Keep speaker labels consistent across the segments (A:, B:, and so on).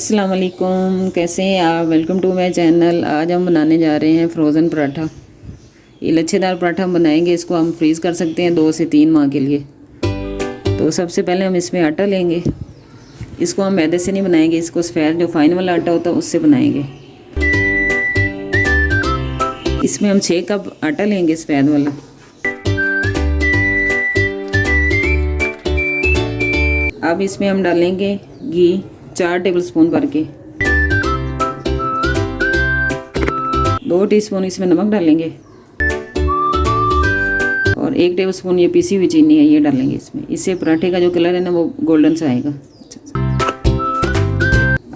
A: अस्सलाम वालेकुम, कैसे हैं आप। Welcome to my channel. आज हम बनाने जा रहे हैं फ्रोज़न पराठा। ये लच्छेदार पराठा हम बनाएंगे। इसको हम फ्रीज़ कर सकते हैं 2 से 3 माह के लिए। तो सबसे पहले हम इसमें आटा लेंगे। इसको हम मैदे से नहीं बनाएंगे, इसको सफ़ेद जो फाइन वाला आटा होता है उससे बनाएंगे। इसमें हम 6 कप आटा लेंगे सफ़ेद वाला। अब इसमें हम डालेंगे घी 4 टेबलस्पून भर के। 2 टीस्पून इसमें नमक डालेंगे और 1 टेबलस्पून ये पीसी हुई चीनी है, ये डालेंगे इसमें। इससे पराठे का जो कलर है ना वो गोल्डन सा आएगा।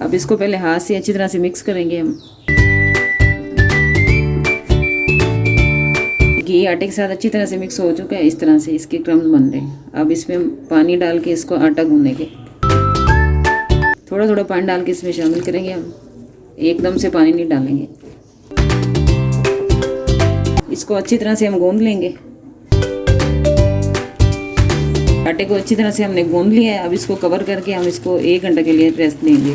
A: अब इसको पहले हाथ से अच्छी तरह से मिक्स करेंगे हम। घी आटे के साथ अच्छी तरह से मिक्स हो चुका है, इस तरह से इसके क्रम्स बन रहे हैं। अब इसमें पानी डाल के इसको आटा गूंदेंगे। थोड़ा थोड़ा पानी डाल के इसमें शामिल करेंगे हम, एकदम से पानी नहीं डालेंगे। इसको अच्छी तरह से हम गूंद लेंगे। आटे को अच्छी तरह से हमने गूंद लिया है। अब इसको कवर करके हम इसको 1 घंटे के लिए रेस्ट देंगे।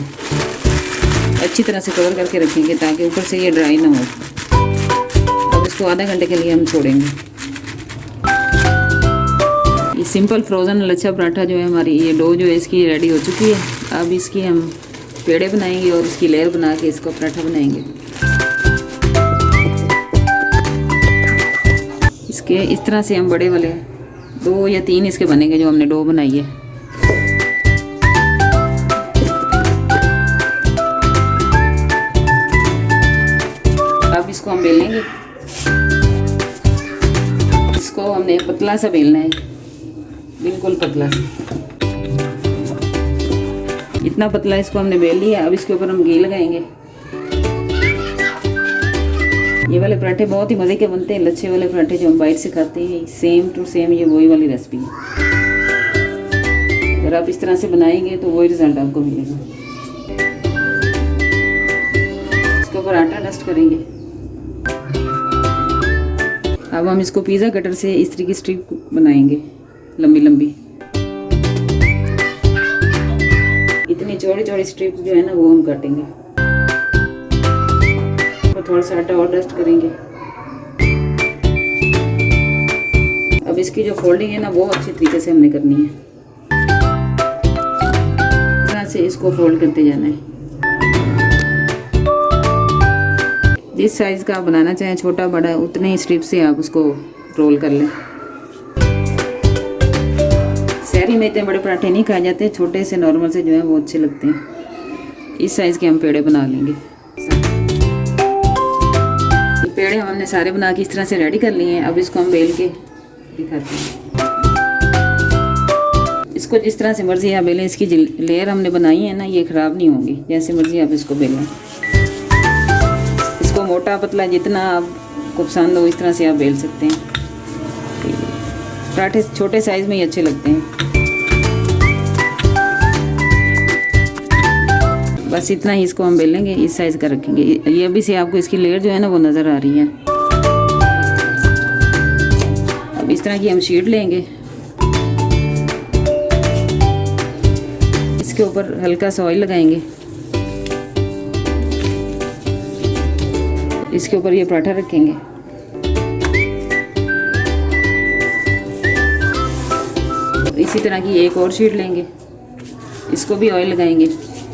A: अच्छी तरह से कवर करके रखेंगे ताकि ऊपर से ये ड्राई ना हो। अब इसको आधा घंटे के लिए हम छोड़ेंगे। ये सिंपल फ्रोज़न लच्छा पराठा जो है हमारी, ये डो जो है इसकी रेडी हो चुकी है। अब इसकी हम पेड़े बनाएंगे और इसकी लेयर बना के इसको पराठा बनाएंगे। इसके इस तरह से हम बड़े वाले 2 या 3 इसके बनेंगे जो हमने डो बनाई है। अब इसको हम बेलेंगे। इसको हमने पतला सा बेलना है, बिल्कुल पतला सा। इतना पतला इसको हमने बेल लिया। अब इसके ऊपर हम घी लगाएंगे। ये वाले पराठे बहुत ही मज़े के बनते हैं। लच्छे वाले पराठे जो हम बाहर से खाते हैं, सेम टू सेम ये वही वाली रेसिपी है। अगर आप इस तरह से बनाएंगे तो वही रिज़ल्ट आपको मिलेगा। इसके ऊपर आटा डस्ट करेंगे। अब हम इसको पिज़्ज़ा कटर से इस तरह की स्ट्रिप बनाएंगे, लंबी लंबी। इतनी चौड़ी चौड़ी स्ट्रिप जो है ना वो हम काटेंगे और थोड़ा सा आटा और डस्ट करेंगे। अब इसकी जो फोल्डिंग है ना वो अच्छी तरीके से हमने करनी है। इस तरह से इसको फोल्ड करते जाना है। जिस साइज़ का आप बनाना चाहें, छोटा बड़ा, उतने ही स्ट्रिप से आप उसको रोल कर लें। शहरी में इतने बड़े पराठे नहीं खाए जाते, छोटे से नॉर्मल से जो है वो अच्छे लगते हैं। इस साइज़ के हम पेड़े बना लेंगे। पेड़े हमने सारे बना के इस तरह से रेडी कर लिए हैं। अब इसको हम बेल के दिखाते हैं। इसको जिस तरह से मर्जी आप बेलें। इसकी लेयर हमने बनाई है ना, ये ख़राब नहीं होंगी। जैसे मर्जी आप इसको बेलें। इसको मोटा पतला जितना आपको पसंद हो इस तरह से आप बेल सकते हैं। पराठे छोटे साइज़ में ही अच्छे लगते हैं। बस इतना ही इसको हम बेलेंगे, इस साइज़ का रखेंगे। ये अभी से आपको इसकी लेयर जो है ना वो नज़र आ रही है। अब इस तरह की हम शीट लेंगे। इसके ऊपर हल्का सा ऑयल लगाएंगे। इसके ऊपर ये पराठा रखेंगे। इसी तरह की एक और शीट लेंगे। इसको भी ऑयल लगाएंगे।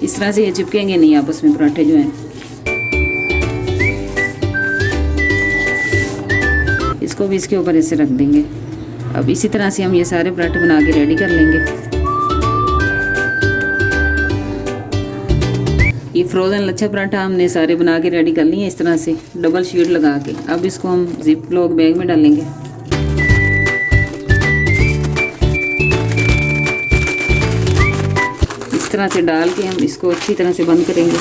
A: इस तरह से ये चिपकेंगे नहीं आपस में पराठे जो हैं। इसको भी इसके ऊपर ऐसे रख देंगे। अब इसी तरह से हम ये सारे पराठे बना के रेडी कर लेंगे। ये फ्रोज़न लच्छा पराठा हमने सारे बना के रेडी कर लिए इस तरह से डबल शीट लगा के। अब इसको हम जिप लॉक बैग में डालेंगे। इस तरह से डाल के हम इसको अच्छी तरह से बंद करेंगे।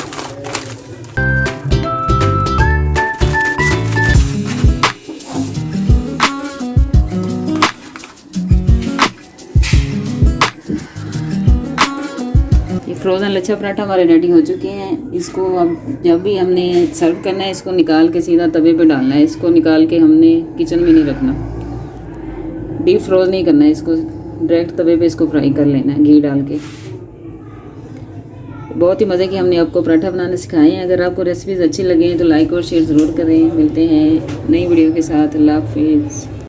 A: ये फ्रोज़न लच्छा पराठा हमारे रेडी हो चुके हैं। इसको अब जब भी हमने सर्व करना है, इसको निकाल के सीधा तवे पे डालना है। इसको निकाल के हमने किचन में नहीं रखना, डीप फ्रोज नहीं करना है। इसको डायरेक्ट तवे पे इसको फ्राई कर लेना है घी डाल के। बहुत ही मज़े के हमने आपको पराठा बनाना सिखाए हैं। अगर आपको रेसिपीज़ अच्छी लगें तो लाइक और शेयर ज़रूर करें। मिलते हैं नई वीडियो के साथ। अल्लाह हाफिज़।